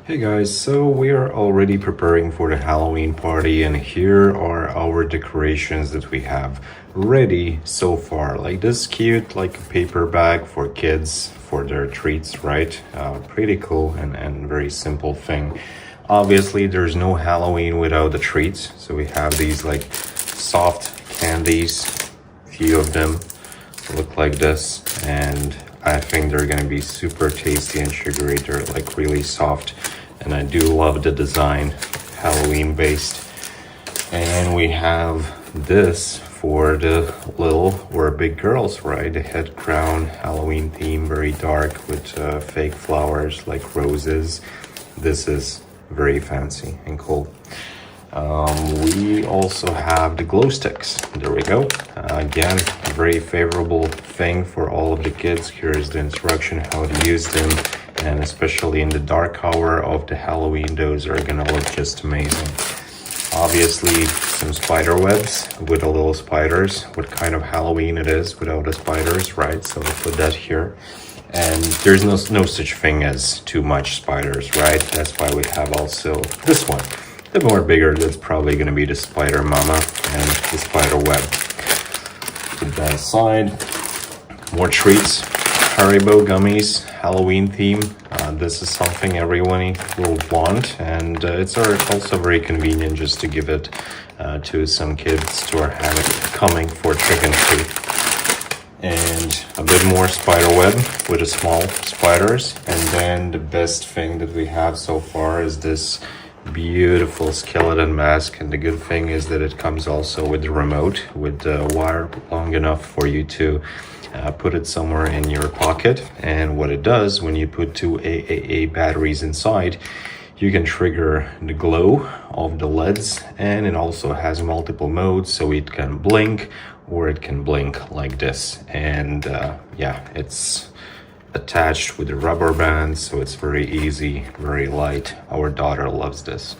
Hey guys, so we are already preparing for the Halloween party, and here are our decorations that we have ready so far. Like this cute, like a paper bag for kids for their treats, right? Pretty cool and very simple thing. Obviously, there's no Halloween without the treats, so we have these like soft candies, few of them look like this, and I think they're gonna be super tasty and sugary. They're like really soft, and I do love the design, Halloween based. And we have this for the little or big girls, right? The head crown, Halloween theme, very dark with fake flowers like roses. This is very fancy and cool. We also have the glow sticks. There we go. Again, very favorable thing for all of the kids. Here's the instruction how to use them, and especially in the dark hour of the Halloween, those are gonna look just amazing. Obviously, some spider webs with the little spiders. What kind of Halloween it is without the spiders, right? So we'll put that here. And there's no such thing as too much spiders, right? That's why we have also this one. The more bigger, that's probably going to be the spider mama and the spider web. Put that aside. More treats. Haribo gummies, Halloween theme. This is something everyone will want, and it's also very convenient just to give it to some kids who are coming for trick and treat. And a bit more spider web with the small spiders. And then the best thing that we have so far is this beautiful skeleton mask, and the good thing is that it comes also with the remote, with the wire long enough for you to put it somewhere in your pocket. And what it does, when you put two AAA batteries inside, you can trigger the glow of the LEDs, and it also has multiple modes, so it can blink or it can blink like this. And yeah, it's attached with a rubber band, so it's very easy, very light. Our daughter loves this.